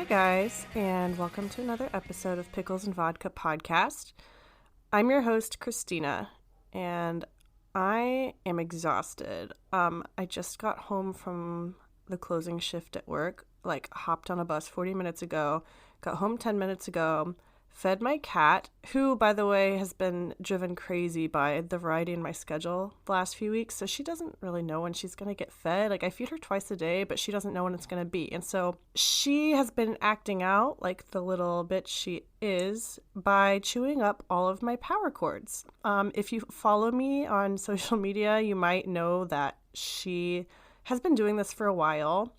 guys, and welcome to another episode of Pickles and Vodka podcast. I'm your host, Christina, and I am exhausted. I just got home from the closing shift at work, hopped on a bus 40 minutes ago, got home 10 minutes ago, fed my cat, who, by the way, has been driven crazy by the variety in my schedule the last few weeks, so she doesn't really know when she's going to get fed. I feed her twice a day, but she doesn't know when it's going to be, and so she has been acting out like the little bitch she is by chewing up all of my power cords. If you follow me on social media, you might know that she has been doing this for a while.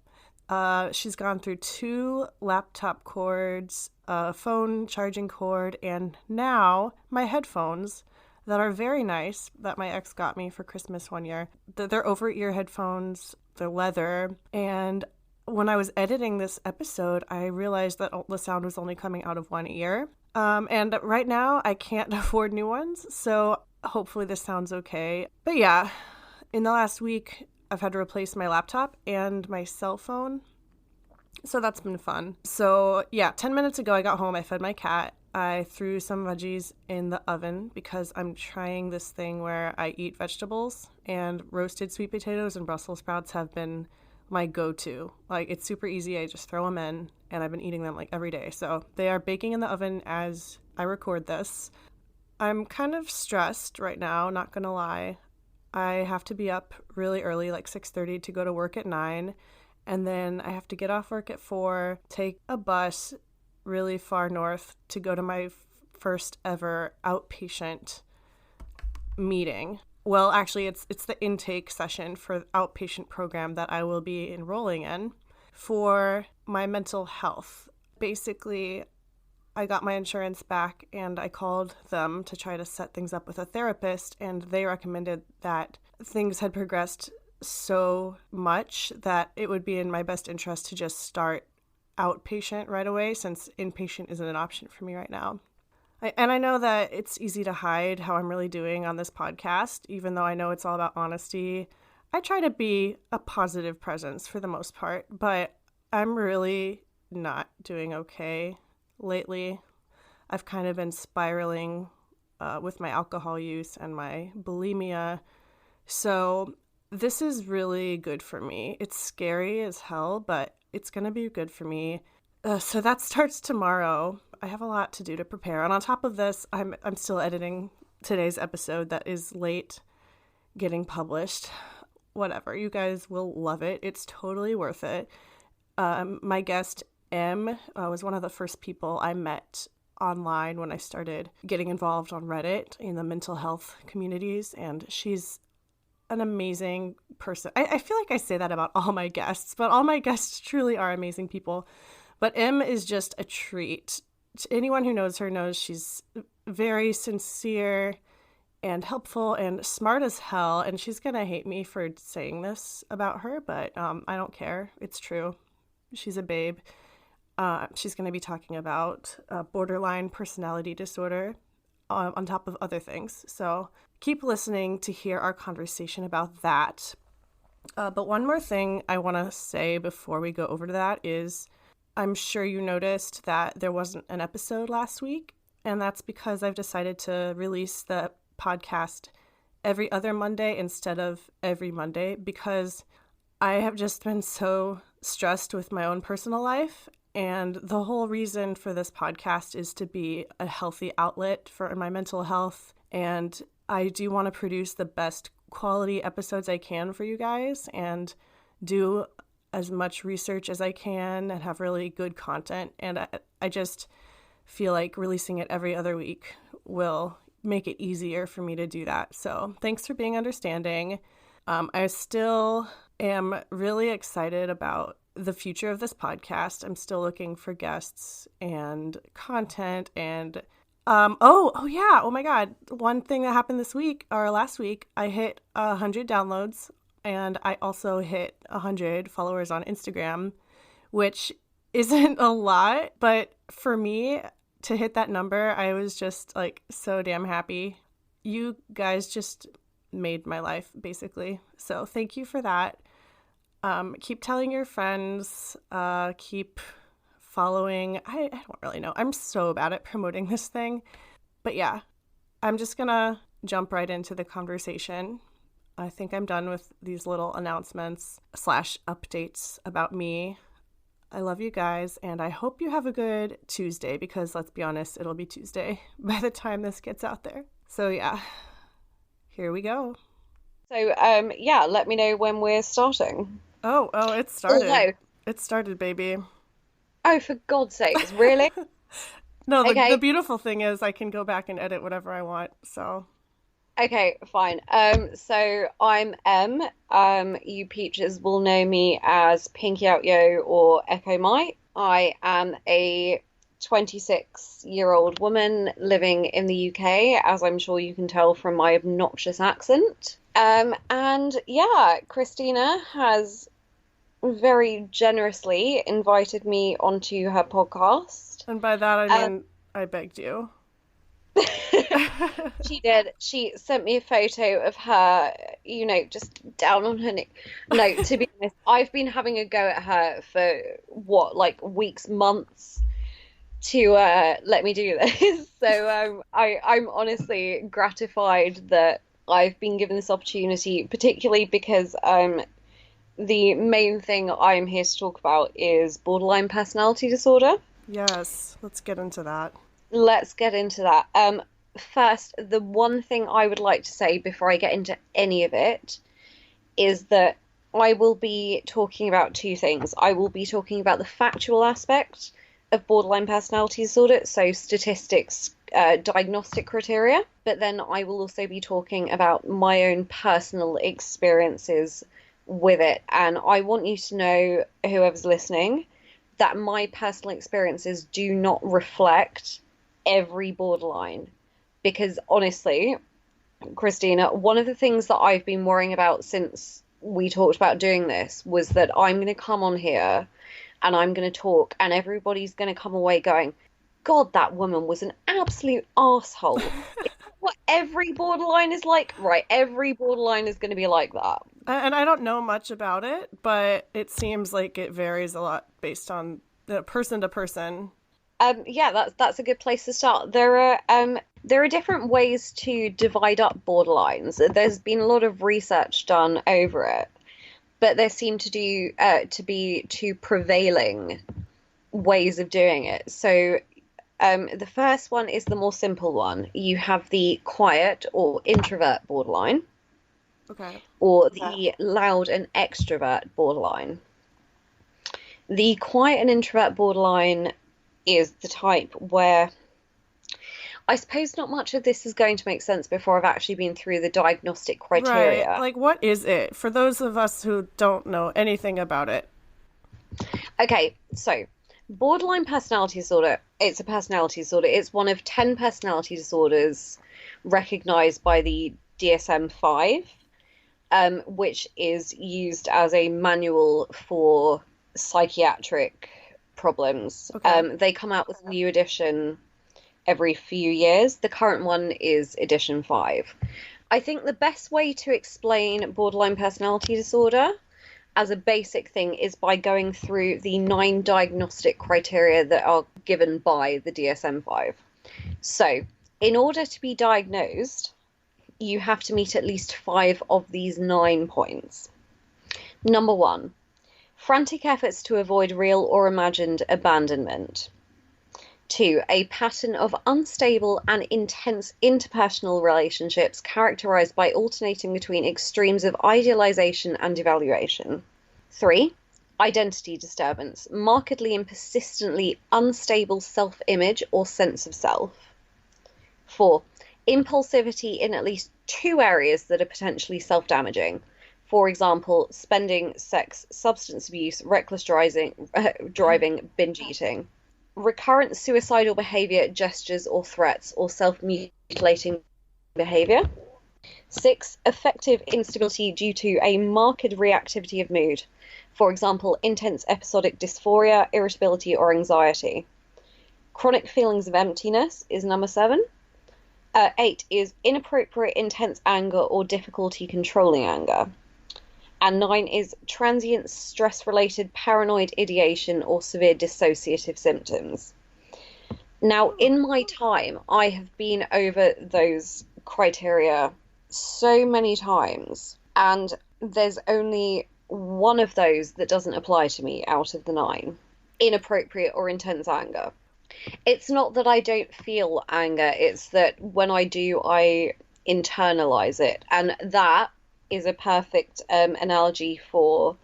She's gone through 2 laptop cords, a phone charging cord, and now my headphones that are very nice that my ex got me for Christmas one year. They're over-ear headphones, they're leather, and when I was editing this episode, I realized that the sound was only coming out of one ear. And right now, I can't afford new ones, so hopefully this sounds okay. But yeah, in the last week, I've had to replace my laptop and my cell phone, so that's been fun. So yeah, 10 minutes ago I got home, I fed my cat, I threw some veggies in the oven because I'm trying this thing where I eat vegetables, and roasted sweet potatoes and Brussels sprouts have been my go-to. It's super easy, I just throw them in, and I've been eating them every day. So they are baking in the oven as I record this. I'm kind of stressed right now, not gonna lie. I have to be up really early, 6:30, to go to work at 9, and then I have to get off work at 4, take a bus really far north to go to my first ever outpatient meeting. Well, actually, it's the intake session for the outpatient program that I will be enrolling in for my mental health. Basically, I got my insurance back and I called them to try to set things up with a therapist, and they recommended that things had progressed so much that it would be in my best interest to just start outpatient right away, since inpatient isn't an option for me right now. And I know that it's easy to hide how I'm really doing on this podcast, even though I know it's all about honesty. I try to be a positive presence for the most part, but I'm really not doing okay lately. I've kind of been spiraling with my alcohol use and my bulimia. So this is really good for me. It's scary as hell, but it's going to be good for me. So that starts tomorrow. I have a lot to do to prepare. And on top of this, I'm still editing today's episode that is late getting published. Whatever. You guys will love it. It's totally worth it. My guest M was one of the first people I met online when I started getting involved on Reddit in the mental health communities, and she's an amazing person. I feel like I say that about all my guests, but all my guests truly are amazing people. But M is just a treat. Anyone who knows her knows she's very sincere and helpful and smart as hell, and she's gonna hate me for saying this about her, but I don't care. It's true. She's a babe. She's going to be talking about borderline personality disorder on top of other things. So keep listening to hear our conversation about that. But one more thing I want to say before we go over to that is I'm sure you noticed that there wasn't an episode last week, and that's because I've decided to release the podcast every other Monday instead of every Monday, because I have just been so stressed with my own personal life. And the whole reason for this podcast is to be a healthy outlet for my mental health. And I do want to produce the best quality episodes I can for you guys and do as much research as I can and have really good content. And I just feel like releasing it every other week will make it easier for me to do that. So thanks for being understanding. I still am really excited about the future of this podcast. I'm still looking for guests and content and oh my God. One thing that happened this week or last week, I hit 100 downloads, and I also hit 100 followers on Instagram, which isn't a lot, but for me to hit that number, I was just so damn happy. You guys just made my life, basically. So thank you for that. Keep telling your friends, keep following. I don't really know. I'm so bad at promoting this thing. But yeah, I'm just going to jump right into the conversation. I think I'm done with these little announcements / updates about me. I love you guys, and I hope you have a good Tuesday, because let's be honest, it'll be Tuesday by the time this gets out there. So yeah, here we go. So yeah, let me know when we're starting. Oh, it started. Although, it started, baby. Oh, for God's sakes, really? No, Okay. the beautiful thing is I can go back and edit whatever I want, so. Okay, fine. So I'm M. You peaches will know me as Pinky Out Yo or Echo Mite. I am a 26-year-old woman living in the UK, as I'm sure you can tell from my obnoxious accent. And yeah, Christina has very generously invited me onto her podcast. And by that I mean I begged you. She did. She sent me a photo of her, just down on her knee. No, to be honest, I've been having a go at her for like weeks, months to let me do this. So I'm honestly gratified that I've been given this opportunity, particularly because the main thing I'm here to talk about is borderline personality disorder. Yes, let's get into that. Let's get into that. First, the one thing I would like to say before I get into any of it is that I will be talking about two things. I will be talking about the factual aspect of borderline personality disorder, so statistics, diagnostic criteria, but then I will also be talking about my own personal experiences with it. And I want you to know, whoever's listening, that my personal experiences do not reflect every borderline. Because honestly, Christina, one of the things that I've been worrying about since we talked about doing this was that I'm going to come on here and I'm going to talk and everybody's going to come away going, God, that woman was an absolute arsehole. What every borderline is like? Right, every borderline is going to be like that. And I don't know much about it, but it seems like it varies a lot based on the person to person. Yeah, that's a good place to start. There are different ways to divide up borderlines. There's been a lot of research done over it, but there seem to be two prevailing ways of doing it. So the first one is the more simple one. You have the quiet or introvert borderline. Okay. Or the loud and extrovert borderline. The quiet and introvert borderline is the type where I suppose not much of this is going to make sense before I've actually been through the diagnostic criteria. Right. Like, what is it? For those of us who don't know anything about it. Okay, so borderline personality disorder, it's a personality disorder. It's one of 10 personality disorders recognized by the DSM-5, which is used as a manual for psychiatric problems. Okay. They come out with a new edition every few years. The current one is edition 5. I think the best way to explain borderline personality disorder as a basic thing is by going through the 9 diagnostic criteria that are given by the DSM-5. So, in order to be diagnosed, you have to meet at least 5 of these 9 points. Number 1, frantic efforts to avoid real or imagined abandonment. 2, a pattern of unstable and intense interpersonal relationships characterized by alternating between extremes of idealization and evaluation. 3, identity disturbance, markedly and persistently unstable self-image or sense of self. 4, impulsivity in at least 2 areas that are potentially self-damaging. For example, spending, sex, substance abuse, reckless driving, binge eating. Recurrent suicidal behavior, gestures or threats, or self-mutilating behavior. 6, affective instability due to a marked reactivity of mood. For example, intense episodic dysphoria, irritability, or anxiety. Chronic feelings of emptiness is number 7. 8 is inappropriate intense anger or difficulty controlling anger. And 9 is transient stress-related paranoid ideation or severe dissociative symptoms. Now, in my time, I have been over those criteria so many times, and there's only one of those that doesn't apply to me out of the 9. Inappropriate or intense anger. It's not that I don't feel anger, it's that when I do, I internalize it. And that is a perfect analogy for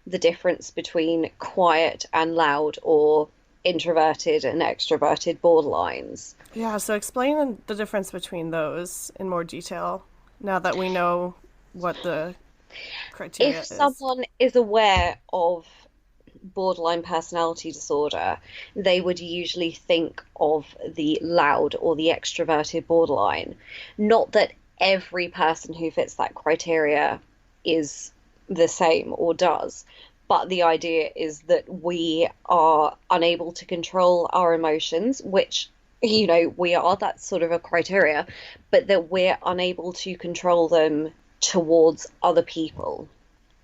the difference between quiet and loud, or introverted and extroverted borderlines. Yeah, so explain the difference between those in more detail now that we know what the criteria If is. someone is aware of borderline personality disorder, they would usually think of the loud or the extroverted borderline. Not that every person who fits that criteria is the same or does, but the idea is that we are unable to control our emotions, which, you know, we are, that's sort of a criteria, but that we're unable to control them towards other people.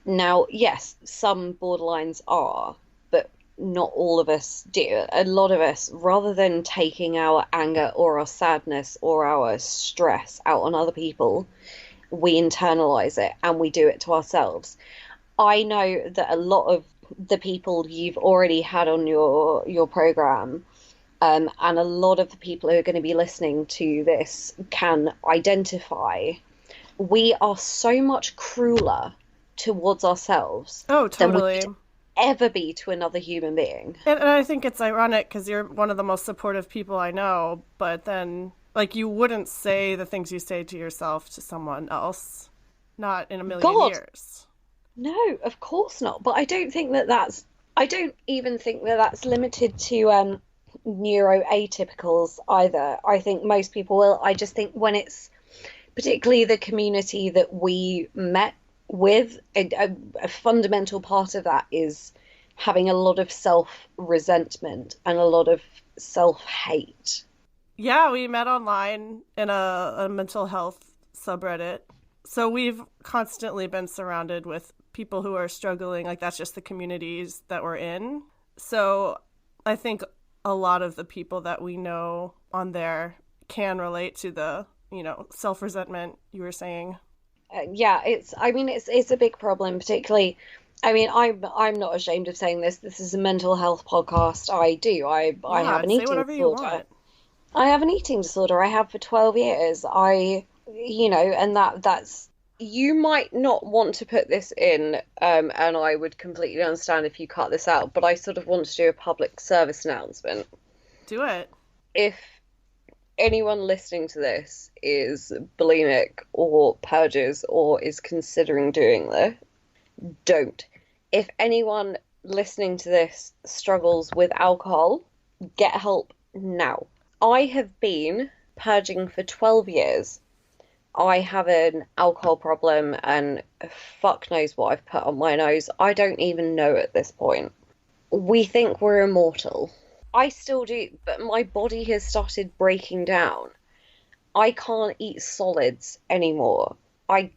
Now, yes, some borderlines are, but not all of us do. A lot of us, rather than taking our anger or our sadness or our stress out on other people, we internalize it and we do it to ourselves. I know that a lot of the people you've already had on your program, and a lot of the people who are going to be listening to this can identify, we are so much crueler towards ourselves Oh, than we totally. could ever be to another human being. And I think it's ironic because you're one of the most supportive people I know, but then, like, you wouldn't say the things you say to yourself to someone else. Not in a million God, years. no, of course not. But I don't even think that that's limited to neuroatypicals either. I think most people will. I just think when it's particularly the community that we met with, a fundamental part of that is having a lot of self-resentment and a lot of self-hate. Yeah, we met online in a mental health subreddit. So we've constantly been surrounded with people who are struggling. Like, that's just the communities that we're in. So I think a lot of the people that we know on there can relate to the, self-resentment you were saying. Yeah, it's a big problem, particularly. I mean, I'm not ashamed of saying this. This is a mental health podcast. I have Yeah, an say eating whatever you disorder. want. I have an eating disorder. I have for 12 years. And that's, you might not want to put this in, and I would completely understand if you cut this out, but I sort of want to do a public service announcement. Do it. If anyone listening to this is bulimic or purges or is considering doing this, don't. If anyone listening to this struggles with alcohol, get help now. I have been purging for 12 years. I have an alcohol problem and fuck knows what I've put on my nose. I don't even know at this point. We think we're immortal. I still do, but my body has started breaking down. I can't eat solids anymore. I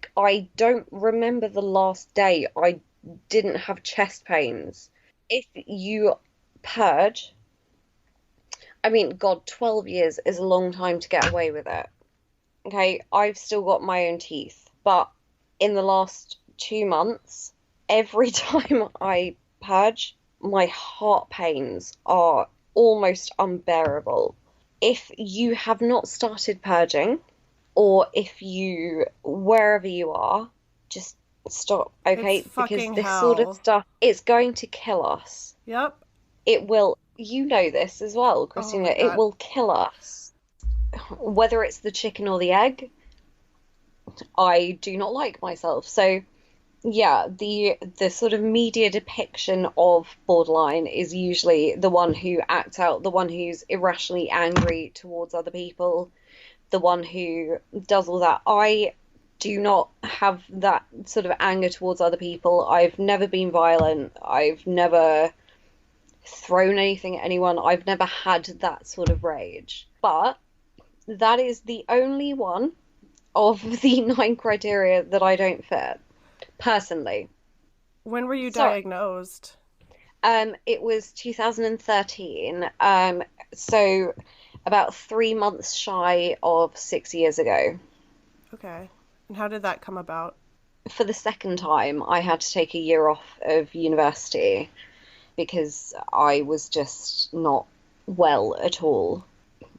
don't remember the last day I didn't have chest pains. If you purge, I mean, God, 12 years is a long time to get away with it. Okay, I've still got my own teeth, but in the last 2 months, every time I purge, my heart pains are almost unbearable. If you have not started purging, or if you, wherever you are, just stop, okay? It's Because fucking this sort of hell. stuff, it's going to kill us. Yep. It will, you know this as well, Oh Christina, my it God. will kill us. Whether it's the chicken or the egg, I do not like myself. So yeah, the sort of media depiction of borderline is usually the one who acts out, the one who's irrationally angry towards other people, the one who does all that. I do not have that sort of anger towards other people. I've never been violent. I've never thrown anything at anyone. I've never had that sort of rage. But that is the only one of the 9 criteria that I don't fit, personally. When were you Sorry. diagnosed? It was 2013. So about 3 months shy of 6 years ago. Okay. And how did that come about? For the second time, I had to take a year off of university because I was just not well at all.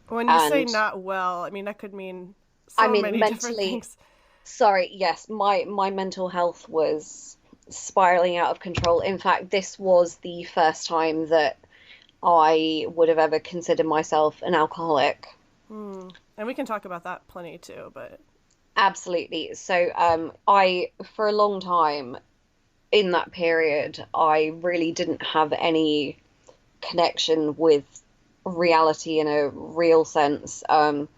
When you say And not well, I mean, that could mean I so mean, many different mentally, things. sorry, yes, my mental health was spiraling out of control. In fact, this was the first time that I would have ever considered myself an alcoholic. Hmm. And we can talk about that plenty too, but Absolutely. So, for a long time in that period, I really didn't have any connection with reality in a real sense. And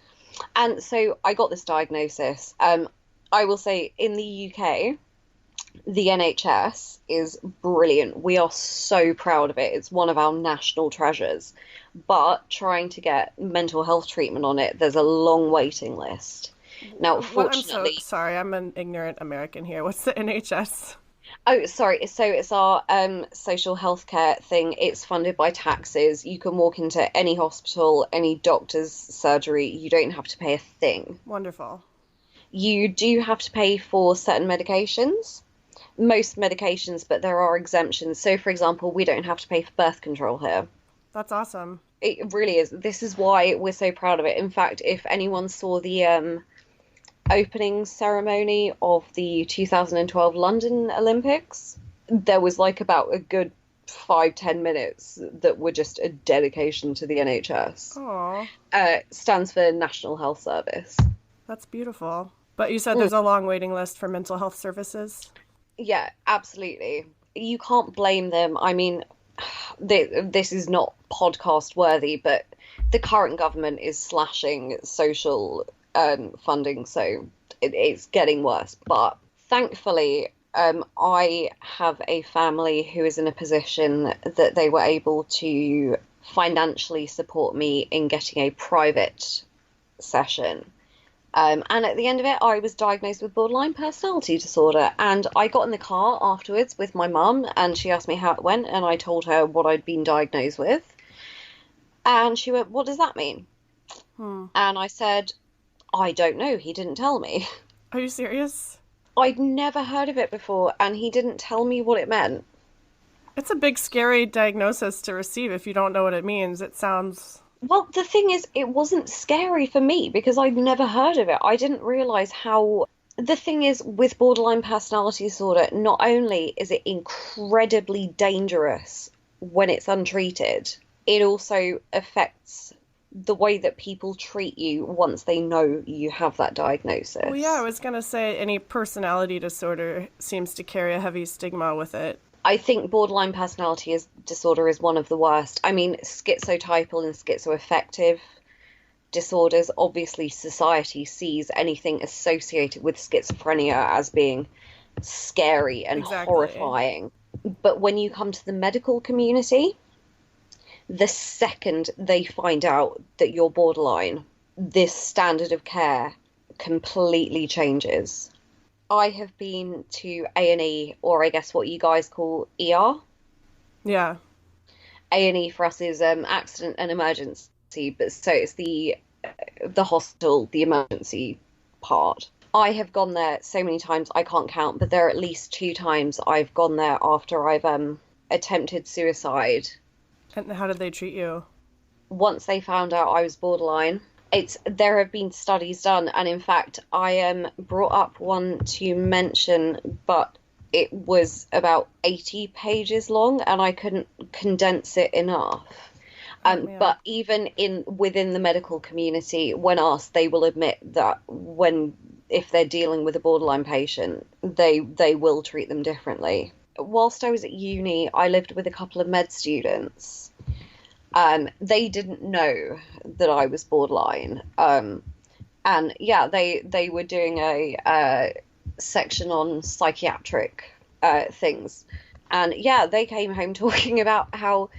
so I got this diagnosis. I will say in the UK, the NHS is brilliant. We are so proud of it. It's one of our national treasures. But trying to get mental health treatment on it, there's a long waiting list. Now, what? I'm so fortunately, sorry. I'm an ignorant American here. What's the NHS? oh, sorry. So it's our social healthcare thing. It's funded by taxes. You can walk into any hospital, any doctor's surgery. You don't have to pay a thing. Wonderful. You do have to pay for certain medications, most medications, but there are exemptions. So, for example, we don't have to pay for birth control here. That's awesome. It really is. This is why we're so proud of it. In fact, if anyone saw the opening ceremony of the 2012 London Olympics, there was like about a good 5-10 minutes that were just a dedication to the NHS. Oh, Stands for National Health Service. that's beautiful. But you said Mm. there's a long waiting list for mental health services? Yeah, absolutely. You can't blame them. I mean, this is not podcast worthy, but the current government is slashing social funding, so it's getting worse. But thankfully, I have a family who is in a position that they were able to financially support me in getting a private session. And at the end of it, I was diagnosed with borderline personality disorder. And I got in the car afterwards with my mum, and she asked me how it went, and I told her what I'd been diagnosed with. And she went, "What does that mean?" Hmm. And I said, "I don't know. He didn't tell me." Are you serious? I'd never heard of it before, and he didn't tell me what it meant. It's a big, scary diagnosis to receive if you don't know what it means. It sounds. Well, the thing is, it wasn't scary for me because I'd never heard of it. I didn't realize how. The thing is, with borderline personality disorder, not only is it incredibly dangerous when it's untreated, it also affects the way that people treat you once they know you have that Well, yeah, I diagnosis. was going to say any personality disorder seems to carry a heavy stigma with it. I think borderline disorder is one of the worst. I mean, schizotypal and schizoaffective disorders, obviously, society sees anything associated with schizophrenia as being scary and Exactly. horrifying. But when you come to the medical community, the second they find out that you're borderline, this standard of care completely changes. I have been to A&E, or I guess what you guys call ER. Yeah. A&E for us is accident and emergency, but so it's the hospital, the emergency part. I have gone there so many times I can't count, but there are at least 2 times I've gone there after I've attempted suicide. And how did they treat you? Once they found out I was borderline, there have been studies done, and in fact, I brought up one to mention, but it was about 80 pages long, and I couldn't condense it enough. Oh, man. But even within the medical community, when asked, they will admit that if they're dealing with a borderline patient, they will treat them differently. Whilst I was at uni, I lived with a couple of med students. They didn't know that I was borderline. And yeah, they were doing a section on psychiatric things. And yeah, they came home talking about how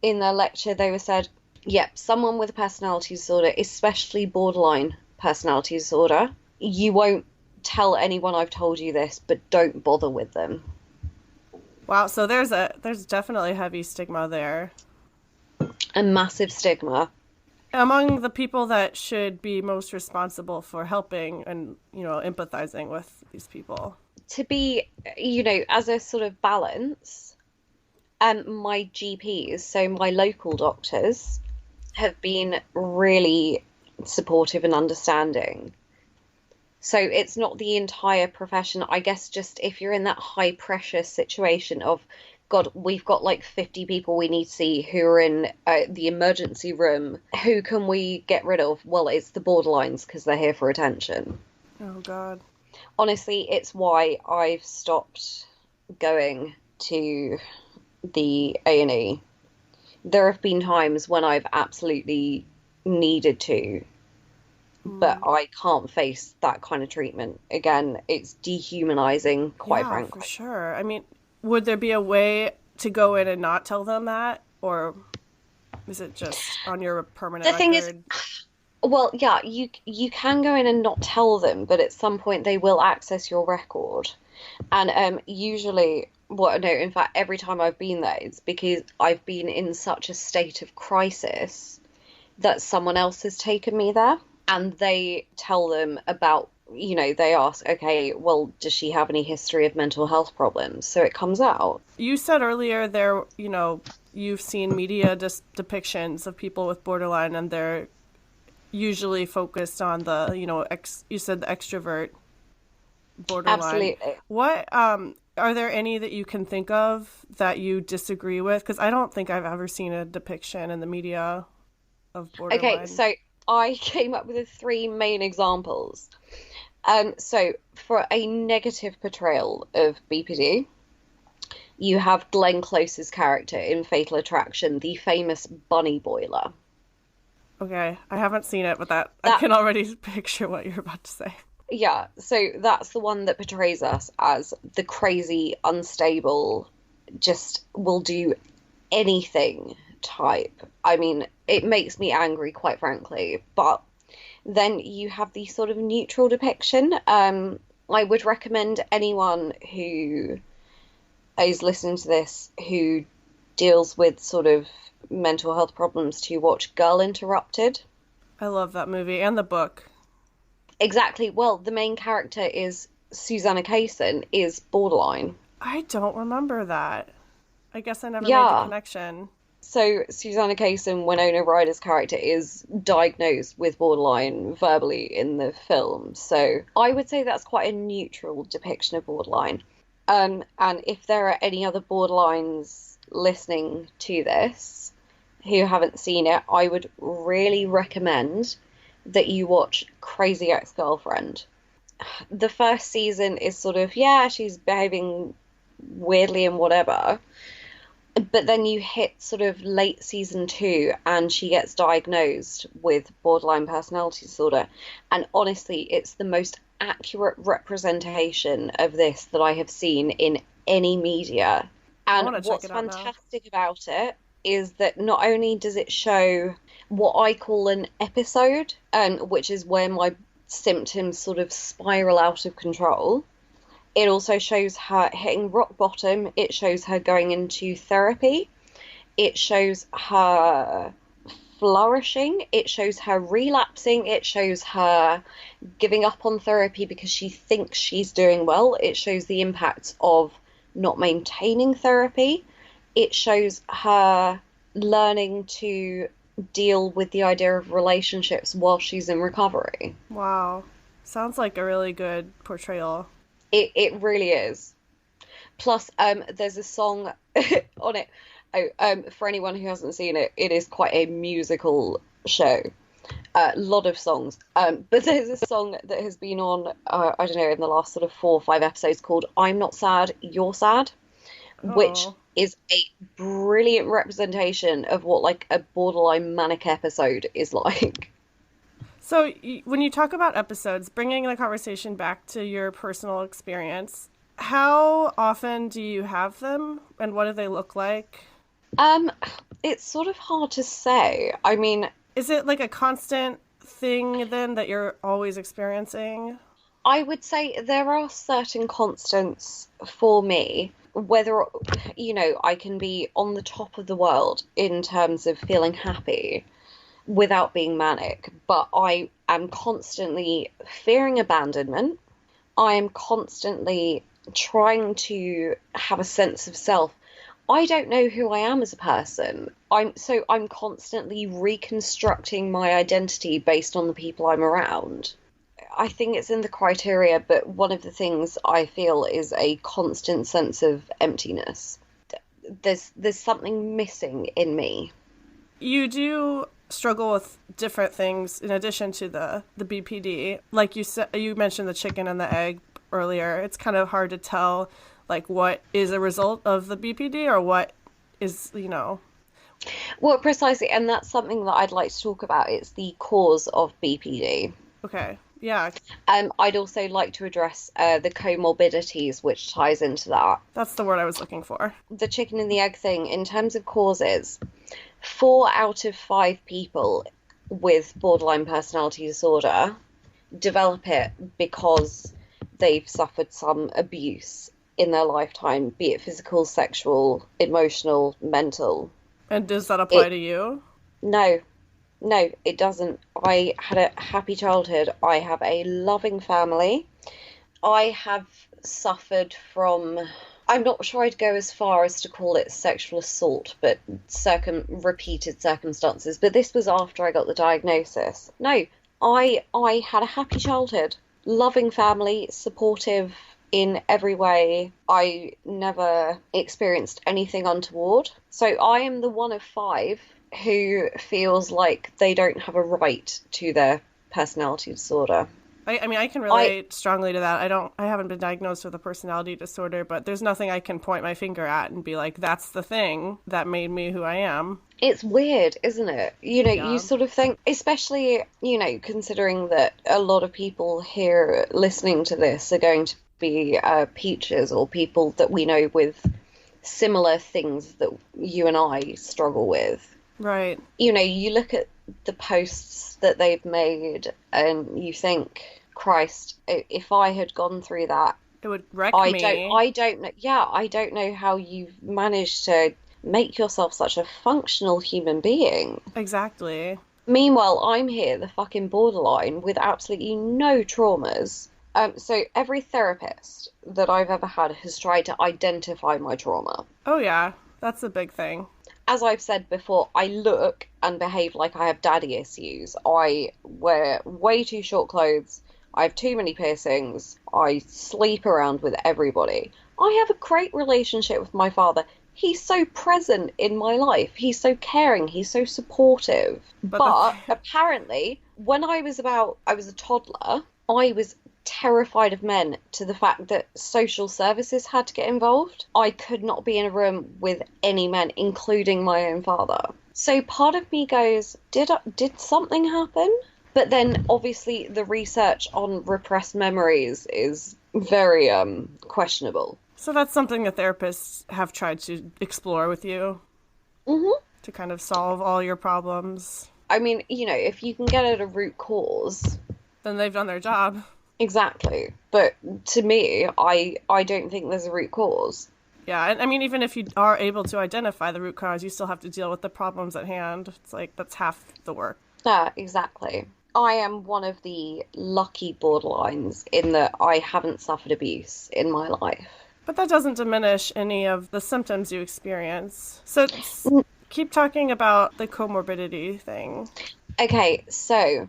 in their lecture they were said, yep, someone with a personality disorder, especially borderline personality disorder, you won't tell anyone I've told you this, but don't bother with them. Wow, so there's definitely a heavy stigma there. A massive stigma. Among the people that should be most responsible for helping and, empathizing with these people. To be, as a sort of balance, my GPs, so my local doctors, have been really supportive and understanding. So it's not the entire profession. I guess just if you're in that high pressure situation of, God, we've got like 50 people we need to see who are in the emergency room. Who can we get rid of? Well, it's the borderlines because they're here for attention. Oh, God. Honestly, it's why I've stopped going to the A&E. There have been times when I've absolutely needed to, but I can't face that kind of treatment. Again, it's dehumanizing, quite frankly. For sure. I mean, would there be a way to go in and not tell them that? Or is it just on your permanent record? The thing is, well, yeah, you can go in and not tell them, but at some point they will access your record. And usually, well, no, in fact, every time I've been there, it's because I've been in such a state of crisis that someone else has taken me there. And they tell them about, they ask, okay, well, does she have any history of mental health problems? So it comes out. You said earlier you've seen media depictions of people with borderline, and they're usually focused on the, you said the extrovert borderline. Absolutely. What, are there any that you can think of that you disagree with? Because I don't think I've ever seen a depiction in the media of borderline. Okay, so I came up with 3 main examples. So for a negative portrayal of BPD, you have Glenn Close's character in Fatal Attraction, the famous bunny boiler. Okay, I haven't seen it, but that I can already picture what you're about to say. Yeah, so that's the one that portrays us as the crazy, unstable, just will do anything type. I mean, it makes me angry, quite frankly. But then you have the sort of neutral depiction. I would recommend anyone who is listening to this who deals with sort of mental health problems to watch Girl Interrupted. I love that movie and the book. Exactly. Well, the main character is Susanna Kaysen, is borderline. I don't remember that. I guess I never made the connection. So Susanna Kaysen, Winona Ryder's character, is diagnosed with borderline verbally in the film. So I would say that's quite a neutral depiction of borderline. And if there are any other borderlines listening to this who haven't seen it, I would really recommend that you watch Crazy Ex-Girlfriend. The first season is sort of, she's behaving weirdly and whatever. But then you hit sort of late season 2 and she gets diagnosed with borderline personality disorder. And honestly, it's the most accurate representation of this that I have seen in any media. And what's fantastic about it is that not only does it show what I call an episode, which is where my symptoms sort of spiral out of control, it also shows her hitting rock bottom. It shows her going into therapy. It shows her flourishing. It shows her relapsing. It shows her giving up on therapy because she thinks she's doing well. It shows the impacts of not maintaining therapy. It shows her learning to deal with the idea of relationships while she's in recovery. Wow. Sounds like a really good portrayal. It really is. Plus, there's a song on it. For anyone who hasn't seen it, it is quite a musical show. A lot of songs. But there's a song that has been on, I don't know, in the last sort of 4 or 5 episodes called I'm Not Sad, You're Sad, which is a brilliant representation of what like a borderline manic episode is like. So when you talk about episodes, bringing the conversation back to your personal experience, how often do you have them and what do they look like? It's sort of hard to say. I mean, is it like a constant thing then that you're always experiencing? I would say there are certain constants for me. whether, I can be on the top of the world in terms of feeling happy without being manic, but I am constantly fearing abandonment. I am constantly trying to have a sense of self. I don't know who I am as a person. I'm constantly reconstructing my identity based on the people I'm around. I think it's in the criteria, but one of the things I feel is a constant sense of emptiness. There's something missing in me. You do struggle with different things in addition to the BPD. Like you said, you mentioned the chicken and the egg earlier. It's kind of hard to tell like what is a result of the BPD or what is, Well, precisely, and that's something that I'd like to talk about. It's the cause of BPD. Okay. Yeah. I'd also like to address the comorbidities, which ties into that. That's the word I was looking for. The chicken and the egg thing, in terms of causes, 4 out of 5 people with borderline personality disorder develop it because they've suffered some abuse in their lifetime, be it physical, sexual, emotional, mental. And does that apply to you? No, it doesn't. I had a happy childhood. I have a loving family. I have suffered from, I'm not sure I'd go as far as to call it sexual assault, but repeated circumstances. But this was after I got the diagnosis. No, I had a happy childhood, loving family, supportive in every way. I never experienced anything untoward. So I am the one of 5 who feels like they don't have a right to their personality disorder. I mean, I can relate strongly to that. I haven't been diagnosed with a personality disorder, but there's nothing I can point my finger at and be like, that's the thing that made me who I am. It's weird, isn't it? Yeah. You sort of think, especially, considering that a lot of people here listening to this are going to be peaches or people that we know with similar things that you and I struggle with. Right. You look at the posts that they've made and you think, Christ, if I had gone through that, it would wreck me. I don't know. Yeah, I don't know how you've managed to make yourself such a functional human being. Exactly. Meanwhile, I'm here, the fucking borderline, with absolutely no traumas. So every therapist that I've ever had has tried to identify my trauma. Oh yeah, that's a big thing. As I've said before, I look and behave like I have daddy issues. I wear way too short clothes. I have too many piercings. I sleep around with everybody. I have a great relationship with my father. He's so present in my life. He's so caring. He's so supportive. But apparently, when I was a toddler, I was terrified of men to the fact that social services had to get involved. I could not be in a room with any men, including my own father. So part of me goes, did something happen? But then obviously the research on repressed memories is very questionable. So that's something that therapists have tried to explore with you? Mm-hmm. To kind of solve all your problems? I mean, if you can get at a root cause, then they've done their job. Exactly. But to me, I don't think there's a root cause. Yeah, and I mean, even if you are able to identify the root cause, you still have to deal with the problems at hand. It's like, that's half the work. Yeah, exactly. I am one of the lucky borderlines in that I haven't suffered abuse in my life. But that doesn't diminish any of the symptoms you experience. So keep talking about the comorbidity thing. Okay, so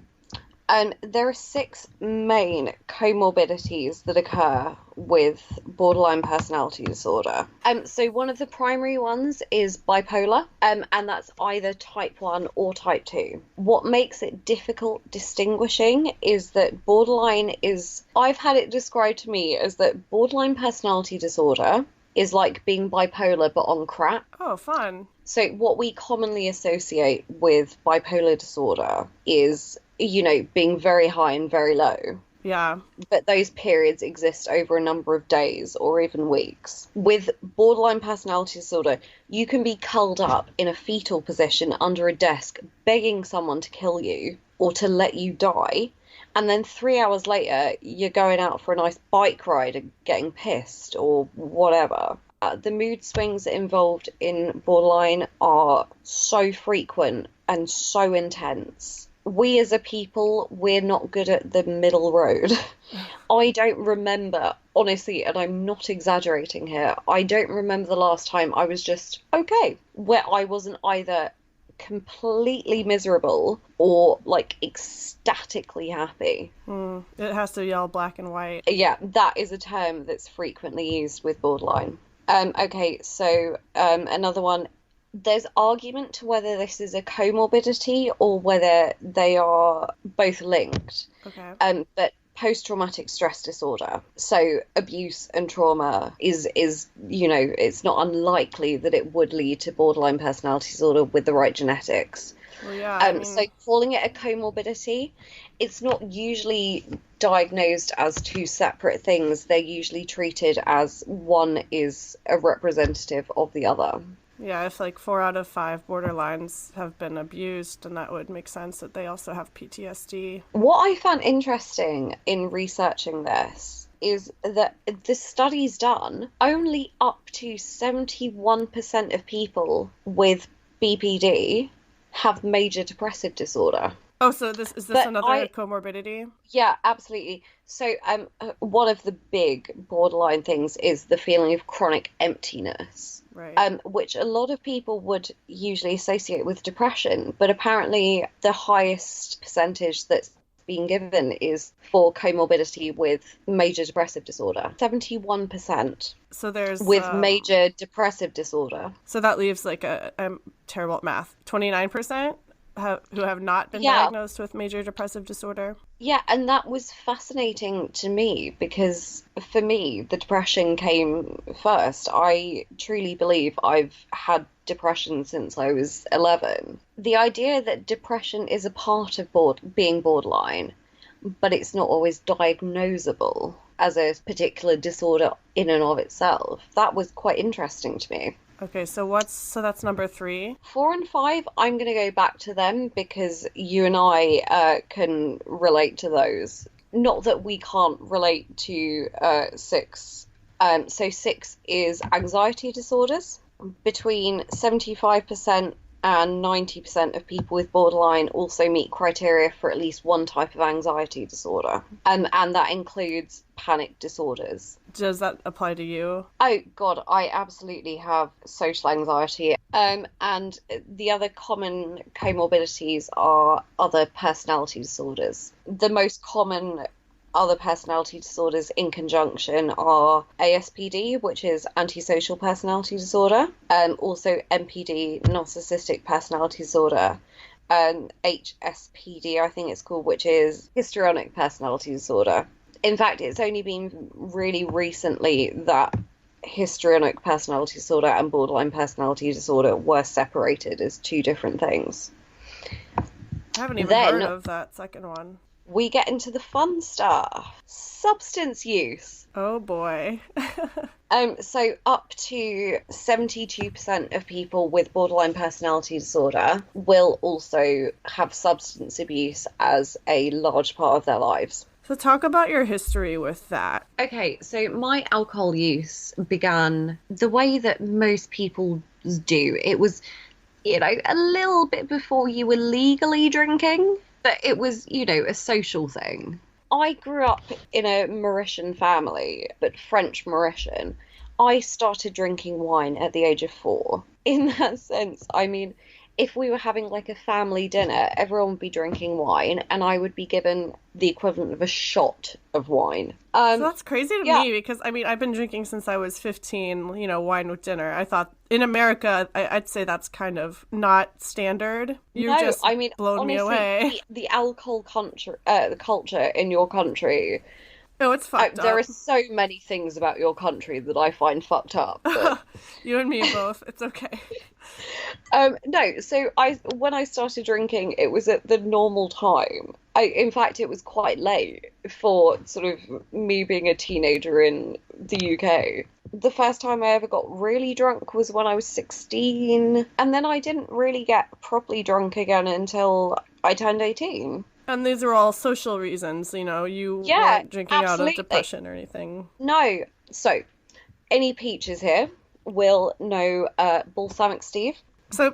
there are 6 main comorbidities that occur with borderline personality disorder. So one of the primary ones is bipolar, and that's either type 1 or type 2. What makes it difficult distinguishing is that borderline is, I've had it described to me as that borderline personality disorder is like being bipolar but on crack. Oh, fun. So what we commonly associate with bipolar disorder is, being very high and very low. Yeah. But those periods exist over a number of days or even weeks. With borderline personality disorder, you can be curled up in a fetal position under a desk begging someone to kill you or to let you die. And then 3 hours later, you're going out for a nice bike ride and getting pissed or whatever. the mood swings involved in borderline are so frequent and so intense. We as a people, we're not good at the middle road. I don't remember, honestly, and I'm not exaggerating here, I don't remember the last time I was just okay, where I wasn't either completely miserable or like ecstatically happy. It has to be all black and white. Yeah, that is a term that's frequently used with borderline. Okay, so another one. There's argument to whether this is a comorbidity or whether they are both linked. Okay. But post-traumatic stress disorder, so abuse and trauma is it's not unlikely that it would lead to borderline personality disorder with the right genetics. Well, yeah. So calling it a comorbidity, it's not usually diagnosed as two separate things. They're usually treated as one is a representative of the other. Yeah, if like 4 out of 5 borderlines have been abused, then that would make sense that they also have PTSD. What I found interesting in researching this is that the studies done, only up to 71% of people with BPD have major depressive disorder. Oh, so this another comorbidity? Yeah, absolutely. So one of the big borderline things is the feeling of chronic emptiness. Right. Which a lot of people would usually associate with depression, but apparently the highest percentage that's being given is for comorbidity with major depressive disorder. 71%. So there's with major depressive disorder. So that leaves like I'm terrible at math. 29%? Who have not been diagnosed with major depressive disorder. Yeah, and that was fascinating to me because for me, the depression came first. I truly believe I've had depression since I was 11. The idea that depression is a part of being borderline, but it's not always diagnosable as a particular disorder in and of itself, that was quite interesting to me. Okay, so that's number 3. 4 and 5, I'm going to go back to them because you and I can relate to those. Not that we can't relate to 6. So 6 is anxiety disorders. Between 75% and 90% of people with borderline also meet criteria for at least one type of anxiety disorder. And that includes panic disorders. Does that apply to you? Oh, God, I absolutely have social anxiety. And the other common comorbidities are other personality disorders. The most common other personality disorders in conjunction are ASPD, which is antisocial personality disorder, also NPD, narcissistic personality disorder, HSPD, I think it's called, which is histrionic personality disorder. In fact, it's only been really recently that histrionic personality disorder and borderline personality disorder were separated as two different things. I haven't even heard of that second one. We get into the fun stuff. Substance use. Oh boy. So up to 72% of people with borderline personality disorder will also have substance abuse as a large part of their lives. So talk about your history with that. Okay, so my alcohol use began the way that most people do. It was, a little bit before you were legally drinking. But it was, a social thing. I grew up in a Mauritian family, but French Mauritian. I started drinking wine at the age of 4. In that sense, I mean, if we were having like a family dinner, everyone would be drinking wine, and I would be given the equivalent of a shot of wine. So that's crazy to me because, I've been drinking since I was 15, wine with dinner. I thought in America, I'd say that's kind of not standard. You've just blown me away. The alcohol culture in your country... Oh, it's fucked up. There are so many things about your country that I find fucked up. But... You and me both. It's okay. No, so when I started drinking, it was at the normal time. In fact, it was quite late for sort of me being a teenager in the UK. The first time I ever got really drunk was when I was 16, and then I didn't really get properly drunk again until I turned 18. And these are all social reasons, you weren't drinking out of depression or anything. No. So, any peaches here? will know Balsamic Steve. So,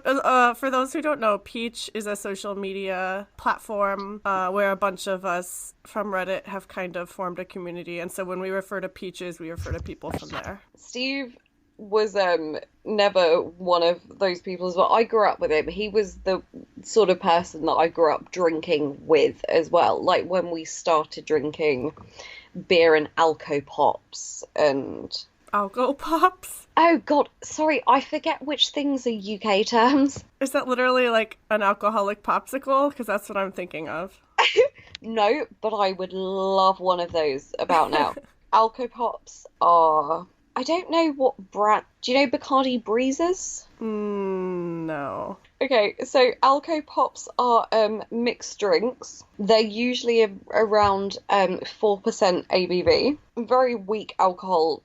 for those who don't know, Peach is a social media platform where a bunch of us from Reddit have kind of formed a community. And so when we refer to Peaches, we refer to people from there. Steve was never one of those people as well. I grew up with him. He was the sort of person that I grew up drinking with as well. Like when we started drinking beer and Alcopops and... Alcopops? Oh god, sorry, I forget which things are UK terms. Is that literally like an alcoholic popsicle? Because that's what I'm thinking of. No, but I would love one of those about now. Alcopops are... I don't know what brand... Do you know Bacardi Breezes? No. Okay, so Alcopops are mixed drinks. They're usually around 4% ABV. Very weak alcohol,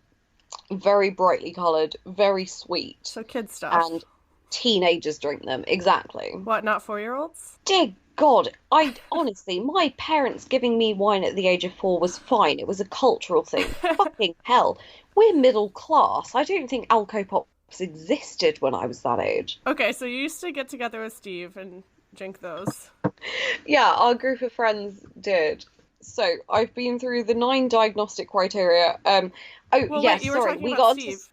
very brightly coloured, very sweet. So kid stuff. And teenagers drink them, exactly. What, not 4-year-olds? Dear God, I honestly, my parents giving me wine at the age of 4 was fine. It was a cultural thing. Fucking hell. We're middle class. I don't think Alcopops existed when I was that age. Okay, so you used to get together with Steve and drink those. Yeah, our group of friends did. So I've been through the 9 diagnostic criteria. We got Steve.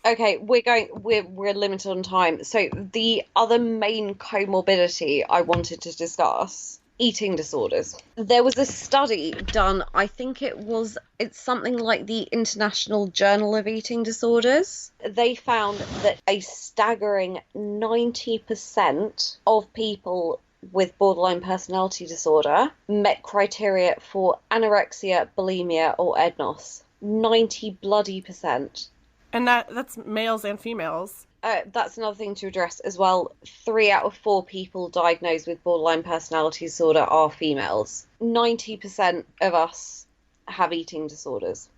Okay, we're limited on time. So the other main comorbidity I wanted to discuss, eating disorders. There was a study done, I think it's something like the International Journal of Eating Disorders. They found that a staggering 90% of people with borderline personality disorder met criteria for anorexia, bulimia, or EDNOS. 90%. And that's males and females. That's another thing to address as well. 3 out of 4 people diagnosed with borderline personality disorder are females. 90% of us have eating disorders.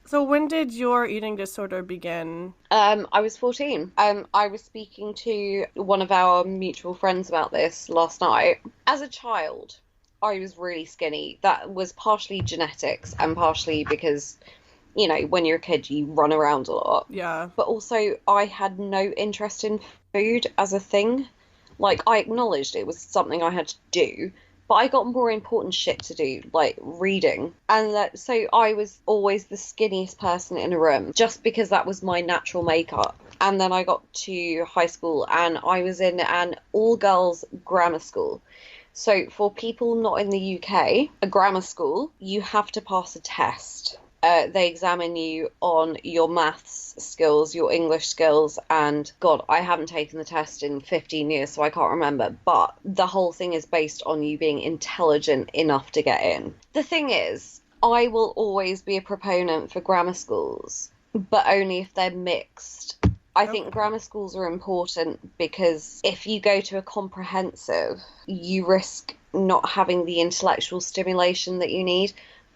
So when did your eating disorder begin? I was 14. I was speaking to one of our mutual friends about this last night. As a child, I was really skinny. That was partially genetics and partially because, you know, when you're a kid, you run around a lot. Yeah. But also, I had no interest in food as a thing. Like, I acknowledged it was something I had to do, but I got more important shit to do, like reading. And so I was always the skinniest person in a room, just because that was my natural makeup. And then I got to high school, and I was in an all-girls grammar school. So for people not in the UK, a grammar school, you have to pass a test. They examine you on your maths skills, your English skills, and God, I haven't taken the test in 15 years, so I can't remember. But the whole thing is based on you being intelligent enough to get in. The thing is, I will always be a proponent for grammar schools, but only if they're mixed. I think grammar schools are important because if you go to a comprehensive, you risk not having the intellectual stimulation that you need.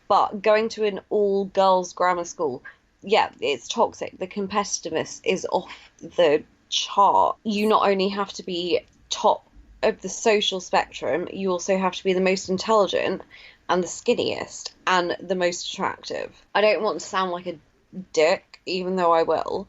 But going to an all-girls grammar school, yeah, it's toxic. The competitiveness is off the chart. You not only have to be top of the social spectrum, you also have to be the most intelligent and the skinniest and the most attractive. I don't want to sound like a dick, even though I will.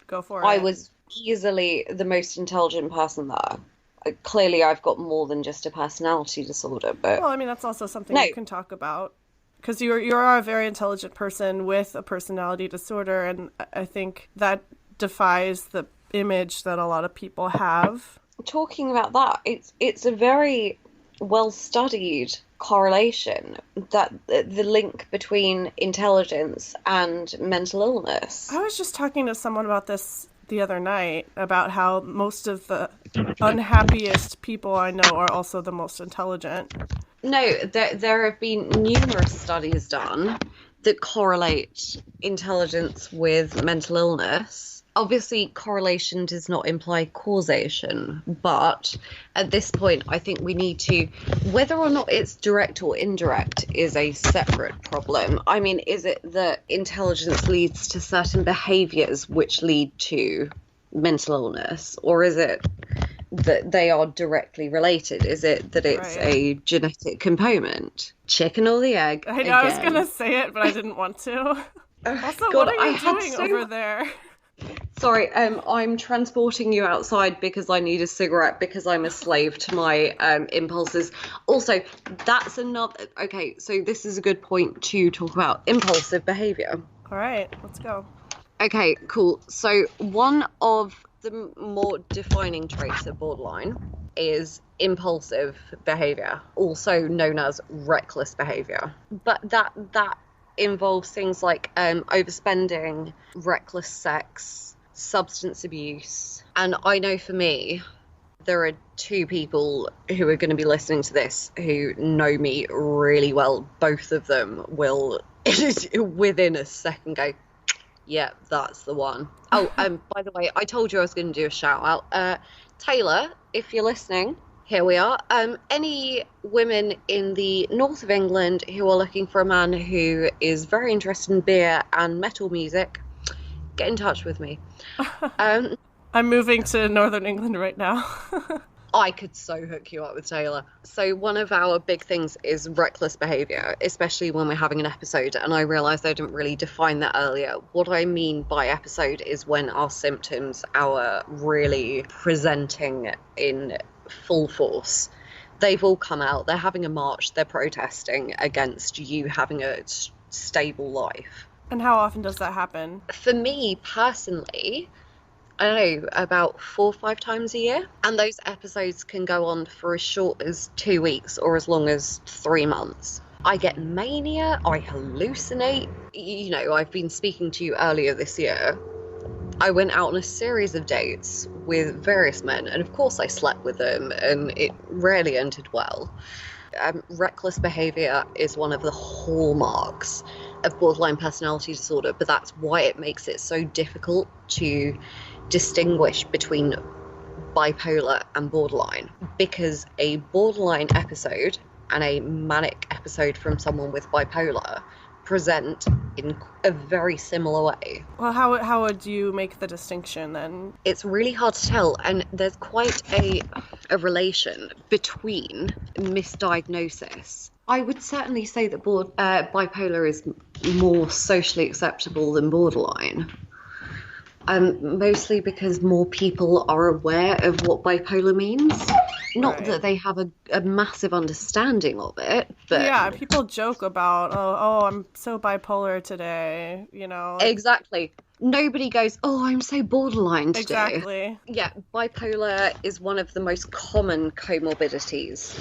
Go for it. I was easily the most intelligent person there. Clearly, I've got more than just a personality disorder, but... Well, I mean, that's also something you can talk about. Because you're a very intelligent person with a personality disorder, and I think that defies the image that a lot of people have. Talking about that, it's a very well-studied correlation, that the link between intelligence and mental illness. I was just talking to someone about this the other night, about how most of the unhappiest people I know are also the most intelligent. No, there have been numerous studies done that correlate intelligence with mental illness. Obviously, correlation does not imply causation, but at this point, I think we need to, whether or not it's direct or indirect is a separate problem. I mean, is it that intelligence leads to certain behaviours which lead to mental illness, or is it that they are directly related? Is it that it's a genetic component? Chicken or the egg? I know, I was going to say it, but I didn't want to. Also, God, what are you doing over there? Sorry, I'm transporting you outside because I need a cigarette because I'm a slave to my impulses. Also, that's another. Okay, so this is a good point to talk about impulsive behavior. All right, let's go. Okay, cool. So one of the more defining traits of borderline is impulsive behavior, also known as reckless behavior. But that involves things like overspending, reckless sex, substance abuse. And I know for me, there are two people who are going to be listening to this who know me really well. Both of them will, within a second, go, yeah, that's the one. Oh, by the way, I told you I was going to do a shout out. Taylor, if you're listening, here we are. Any women in the north of England who are looking for a man who is very interested in beer and metal music, get in touch with me. I'm moving to northern England right now. I could so hook you up with Taylor. So one of our big things is reckless behaviour, especially when we're having an episode, and I realised I didn't really define that earlier. What I mean by episode is when our symptoms are really presenting in full force. They've all come out, they're having a march, they're protesting against you having a stable life. And how often does that happen? For me, personally, I don't know, about 4 or 5 times a year. And those episodes can go on for as short as 2 weeks or as long as 3 months. I get mania, I hallucinate. You know, I've been speaking to you earlier this year. I went out on a series of dates with various men, and of course I slept with them, and it rarely ended well. Reckless behaviour is one of the hallmarks of borderline personality disorder, but that's why it makes it so difficult to distinguish between bipolar and borderline, because a borderline episode and a manic episode from someone with bipolar present in a very similar way. Well, how would you make the distinction then? It's really hard to tell, and there's quite a relation between misdiagnosis. I would certainly say that bipolar is more socially acceptable than borderline. Mostly because more people are aware of what bipolar means. Not that they have a massive understanding of it, but... Yeah, people joke about, oh, I'm so bipolar today, you know. Exactly. Nobody goes, oh, I'm so borderline today. Exactly. Yeah, bipolar is one of the most common comorbidities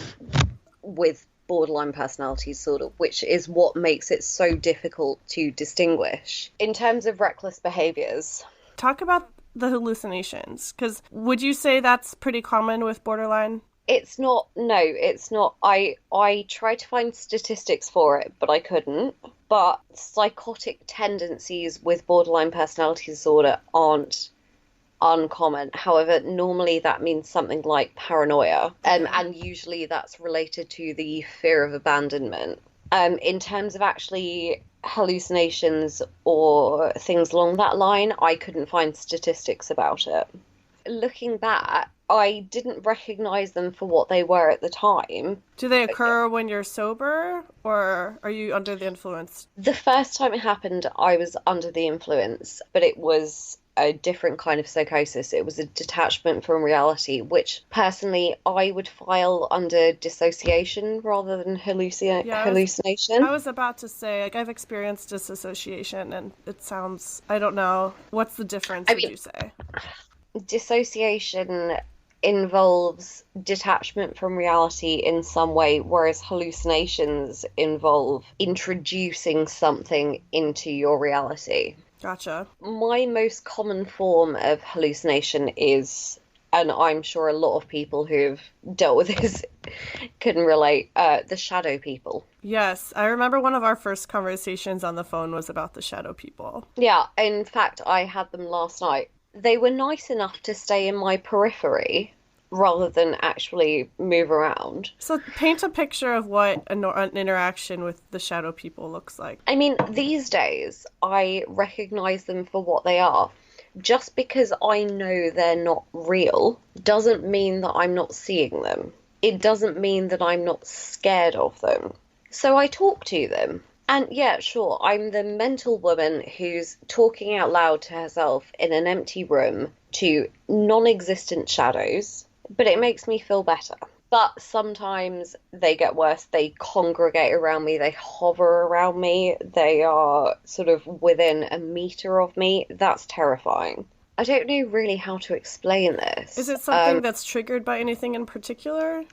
with borderline personality disorder, which is what makes it so difficult to distinguish. In terms of reckless behaviours... Talk about the hallucinations, because would you say that's pretty common with borderline? It's not. No, it's not. I tried to find statistics for it, but I couldn't. But psychotic tendencies with borderline personality disorder aren't uncommon. However, normally that means something like paranoia, and usually that's related to the fear of abandonment. In terms of actually hallucinations or things along that line, I couldn't find statistics about it. Looking back, I didn't recognise them for what they were at the time. Do they occur when you're sober, or are you under the influence? The first time it happened, I was under the influence, but it was a different kind of psychosis. It was a detachment from reality, which personally I would file under dissociation rather than hallucination. I was about to say, like, I've experienced disassociation, and it sounds, I don't know, what's the difference, would you say? Dissociation involves detachment from reality in some way, whereas hallucinations involve introducing something into your reality. Gotcha. My most common form of hallucination is, and I'm sure a lot of people who've dealt with this can relate, the shadow people. Yes, I remember one of our first conversations on the phone was about the shadow people. Yeah, in fact, I had them last night. They were nice enough to stay in my periphery rather than actually move around. So paint a picture of what an interaction with the shadow people looks like. I mean, these days, I recognise them for what they are. Just because I know they're not real doesn't mean that I'm not seeing them. It doesn't mean that I'm not scared of them. So I talk to them. And yeah, sure, I'm the mental woman who's talking out loud to herself in an empty room to non-existent shadows, but it makes me feel better. But sometimes they get worse. They congregate around me, they hover around me, they are sort of within a meter of me. That's terrifying. I don't know really how to explain Is this. it something that's triggered by anything in particular?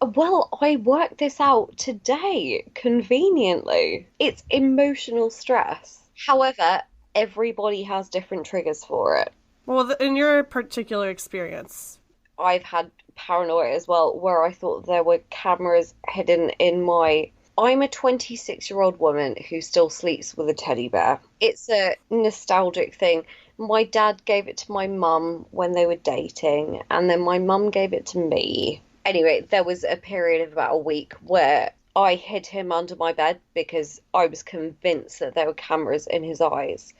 Well, I worked this out today, conveniently. It's emotional stress. However, everybody has different triggers for it. Well, in your particular experience. I've had paranoia as well, where I thought there were cameras hidden in my. I'm a 26-year-old woman who still sleeps with a teddy bear. It's a nostalgic thing. My dad gave it to my mum when they were dating, and then my mum gave it to me. Anyway, there was a period of about a week where I hid him under my bed because I was convinced that there were cameras in his eyes.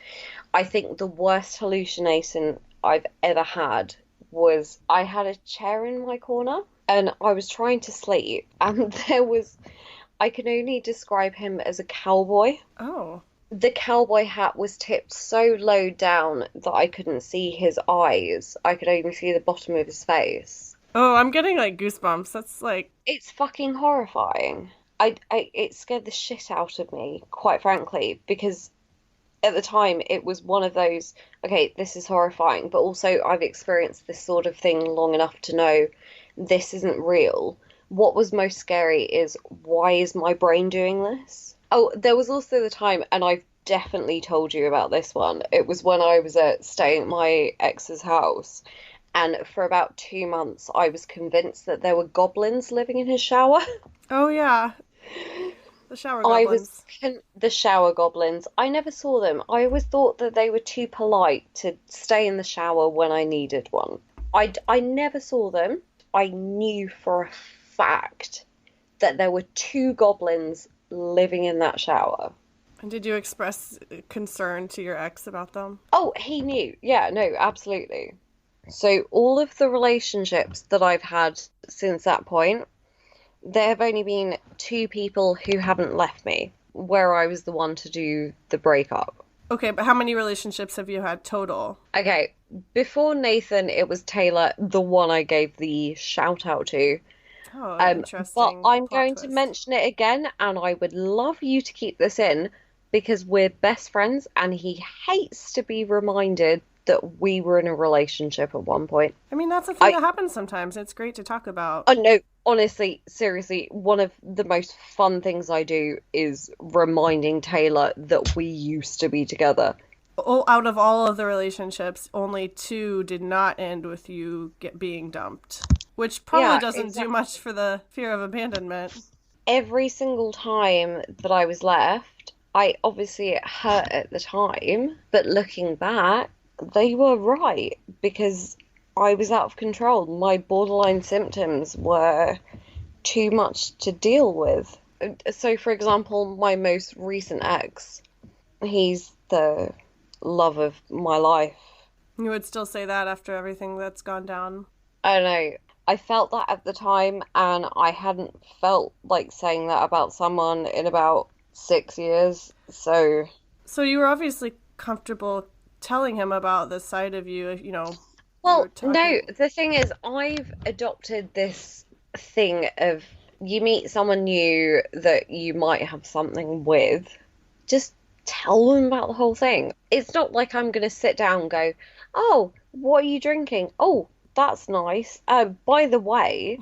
I think the worst hallucination I've ever had was I had a chair in my corner and I was trying to sleep, and I can only describe him as a cowboy. Oh. The cowboy hat was tipped so low down that I couldn't see his eyes. I could only see the bottom of his face. Oh, I'm getting like goosebumps. That's like... It's fucking horrifying. It scared the shit out of me, quite frankly, because at the time it was one of those, okay, this is horrifying, but also I've experienced this sort of thing long enough to know this isn't real. What was most scary is, why is my brain doing this? Oh, there was also the time, and I've definitely told you about this one. It was when I was staying at my ex's house, and for about 2 months I was convinced that there were goblins living in his shower. Oh, yeah. The shower goblins. The shower goblins. I never saw them. I always thought that they were too polite to stay in the shower when I needed one. I never saw them. I knew for a fact that there were 2 goblins living in that shower. And did you express concern to your ex about them? Oh, he knew. Yeah, no, absolutely. So all of the relationships that I've had since that point, there have only been 2 people who haven't left me, where I was the one to do the breakup. Okay, but how many relationships have you had total? Okay, before Nathan, it was Taylor, the one I gave the shout out to. Oh, interesting. But I'm going to mention it again, and I would love you to keep this in, because we're best friends, and he hates to be reminded that we were in a relationship at one point. I mean, that's a thing that happens sometimes. It's great to talk about. Oh, no, honestly, seriously, one of the most fun things I do is reminding Taylor that we used to be together. Oh, out of all of the relationships, only 2 did not end with you being dumped, which probably doesn't do much for the fear of abandonment. Every single time that I was left, obviously it hurt at the time, but looking back, they were right, because I was out of control. My borderline symptoms were too much to deal with. So, for example, my most recent ex, he's the love of my life. You would still say that after everything that's gone down? I don't know. I felt that at the time, and I hadn't felt like saying that about someone in about 6 years, so... So you were obviously comfortable telling him about this side of you, you know... Well, no, the thing is, I've adopted this thing of, you meet someone new that you might have something with, just tell them about the whole thing. It's not like I'm going to sit down and go, oh, what are you drinking? Oh, that's nice. By the way,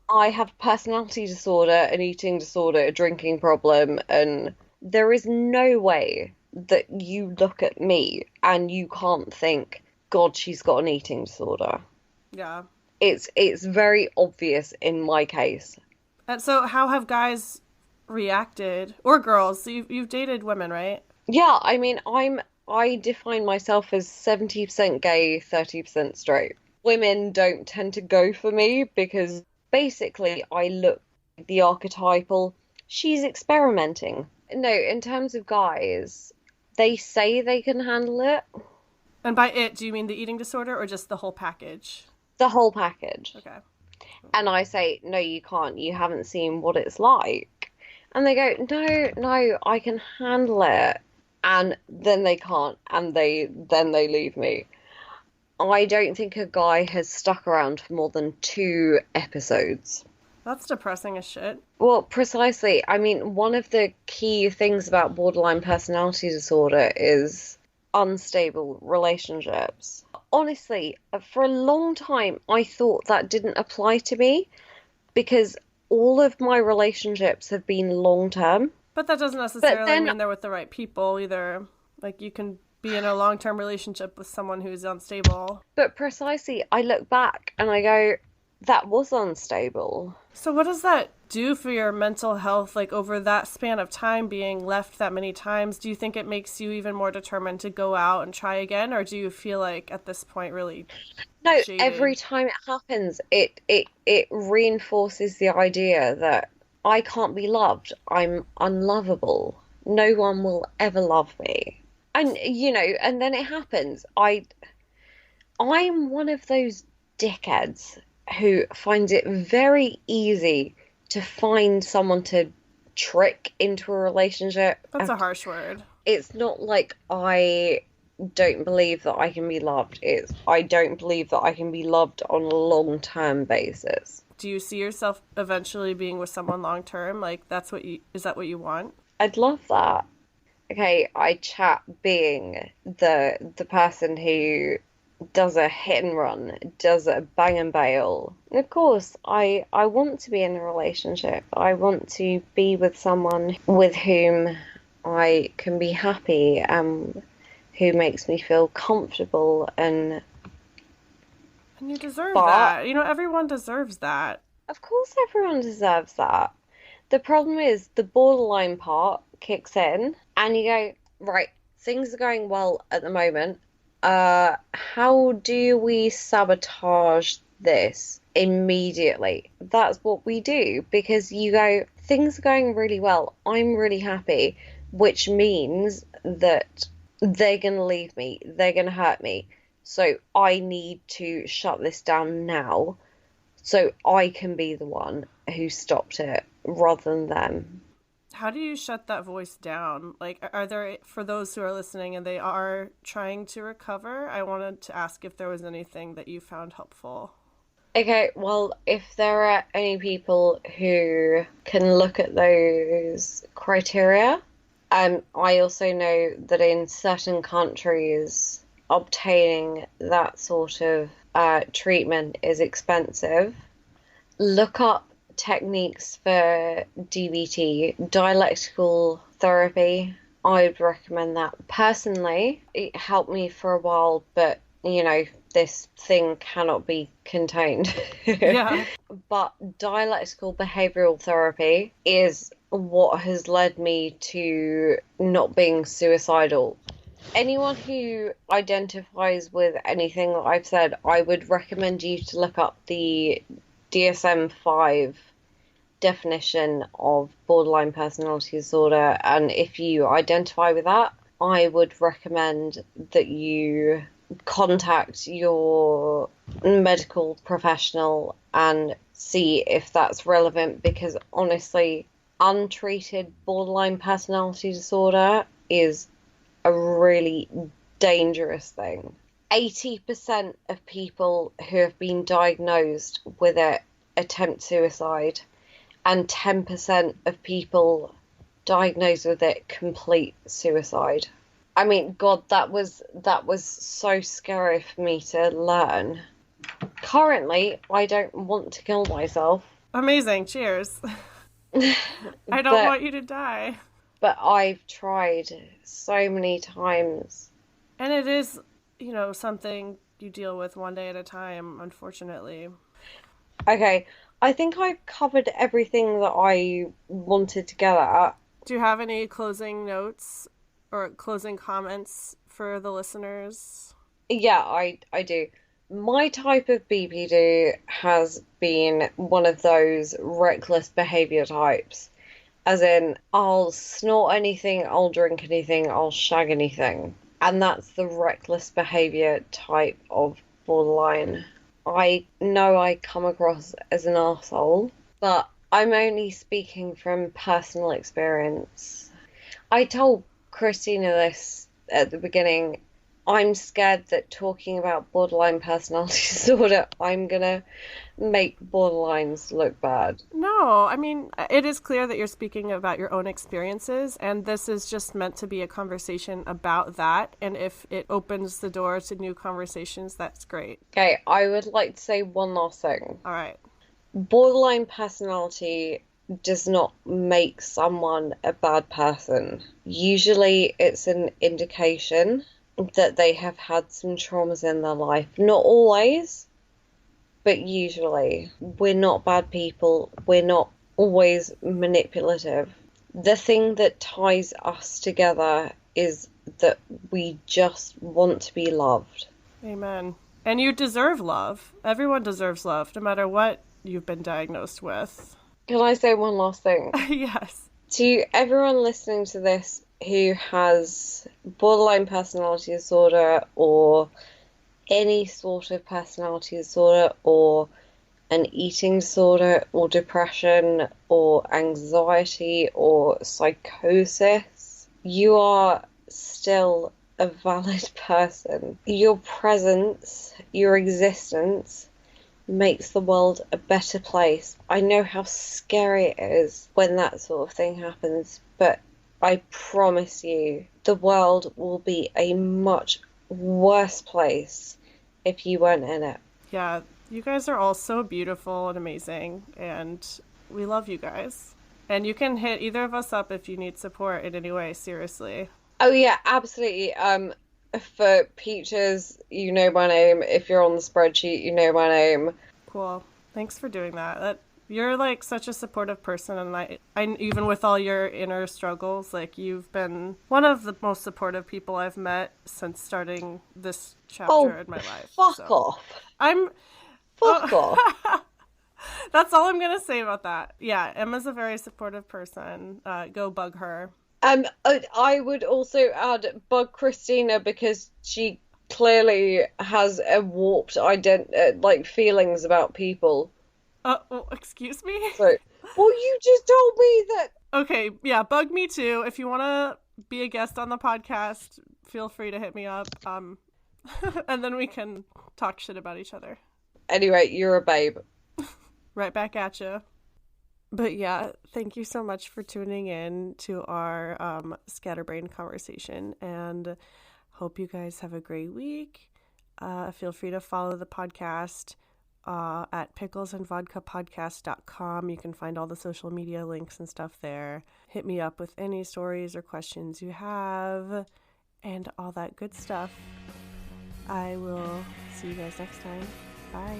I have a personality disorder, an eating disorder, a drinking problem, and there is no way that you look at me and you can't think, God, she's got an eating disorder. Yeah. It's very obvious in my case. And so how have guys reacted, or girls? So you've dated women, right? Yeah, I mean, I define myself as 70% gay, 30% straight. Women don't tend to go for me because basically I look the archetypal, she's experimenting. No, in terms of guys, they say they can handle it. And by it, do you mean the eating disorder or just the whole package? The whole package. Okay. And I say, no, you can't. You haven't seen what it's like. And they go, no, no, I can handle it. And then they can't, and then they leave me. I don't think a guy has stuck around for more than 2 episodes. That's depressing as shit. Well, precisely. I mean, one of the key things about borderline personality disorder is unstable relationships. Honestly, for a long time, I thought that didn't apply to me because all of my relationships have been long term. But that doesn't But necessarily then, mean they're with the right people either. Like, you can be in a long-term relationship with someone who's unstable. but precisely, I look back and I go, that was unstable. So what does that do for your mental health, like, over that span of time, being left that many times? Do you think it makes you even more determined to go out and try again, or do you feel like at this point really No, jaded? every time it happens, it reinforces the idea that I can't be loved. I'm unlovable. No one will ever love me. And and then it happens. I'm one of those dickheads who finds it very easy to find someone to trick into a relationship. That's a harsh word. It's not like I don't believe that I can be loved. It's I don't believe that I can be loved on a long-term basis. Do you see yourself eventually being with someone long term? Like, is that what you want? I'd love that. Okay, I chat being the person who does a hit and run, does a bang and bail. And of course, I want to be in a relationship. I want to be with someone with whom I can be happy and who makes me feel comfortable and And you deserve but that. You know, everyone deserves that. of course everyone deserves that. The problem is the borderline part kicks in and you go, right, things are going well at the moment. How do we sabotage this immediately? That's what we do because you go, things are going really well. I'm really happy, which means that they're going to leave me. They're going to hurt me. So I need to shut this down now so I can be the one who stopped it rather than them. How do you shut that voice down? Like, are there, for those who are listening and they are trying to recover, I wanted to ask if there was anything that you found helpful. Okay, well, if there are any people who can look at those criteria, I also know that in certain countries, obtaining that sort of treatment is expensive. Look up techniques for DBT, dialectical therapy. I would recommend that. Personally, it helped me for a while, but this thing cannot be contained. Yeah. But dialectical behavioral therapy is what has led me to not being suicidal. Anyone who identifies with anything that I've said, I would recommend you to look up the DSM-5 definition of borderline personality disorder. And if you identify with that, I would recommend that you contact your medical professional and see if that's relevant because honestly, untreated borderline personality disorder is a really dangerous thing. 80% of people who have been diagnosed with it attempt suicide, and 10% of people diagnosed with it complete suicide. I mean, God, that was so scary for me to learn. Currently, I don't want to kill myself. Amazing. Cheers. I don't but want you to die. but I've tried so many times. And it is, something you deal with one day at a time, unfortunately. Okay, I think I've covered everything that I wanted to get at. Do you have any closing notes or closing comments for the listeners? Yeah, I do. My type of BPD has been one of those reckless behavior types. As in, I'll snort anything, I'll drink anything, I'll shag anything. And that's the reckless behavior type of borderline. I know I come across as an arsehole, but I'm only speaking from personal experience. I told Christina this at the beginning. I'm scared that talking about borderline personality disorder, I'm gonna make borderlines look bad. No, I mean, it is clear that you're speaking about your own experiences, and this is just meant to be a conversation about that. And if it opens the door to new conversations, that's great. Okay, I would like to say one last thing. All right. Borderline personality does not make someone a bad person. Usually, it's an indication that they have had some traumas in their life. Not always, but usually. We're not bad people. We're not always manipulative. The thing that ties us together is that we just want to be loved. Amen. And you deserve love. Everyone deserves love, no matter what you've been diagnosed with. Can I say one last thing? Yes. To everyone listening to this who has borderline personality disorder or any sort of personality disorder or an eating disorder or depression or anxiety or psychosis, you are still a valid person. Your presence, your existence makes the world a better place. I know how scary it is when that sort of thing happens, but I promise you the world will be a much worse place if you weren't in it. Yeah, you guys are all so beautiful and amazing, and we love you guys. And you can hit either of us up if you need support in any way, seriously. Oh yeah, absolutely. For Peaches, you know my name. If you're on the spreadsheet, you know my name. Cool. Thanks for doing that. You're like such a supportive person, and I even with all your inner struggles, like you've been one of the most supportive people I've met since starting this chapter in my life. Fuck off. Fuck off. That's all I'm gonna say about that. Yeah, Emma's a very supportive person. Go bug her. I would also add bug Christina because she clearly has a warped feelings about people. Oh, excuse me? So, well, you just told me that. Okay, yeah, bug me too. If you want to be a guest on the podcast, feel free to hit me up. And then we can talk shit about each other. Anyway, you're a babe. Right back at you. But yeah, thank you so much for tuning in to our Scatterbrain conversation, and hope you guys have a great week. Feel free to follow the podcast at picklesandvodkapodcast.com. You can find all the social media links and stuff there. Hit me up with any stories or questions you have and all that good stuff. I will see you guys next time. Bye.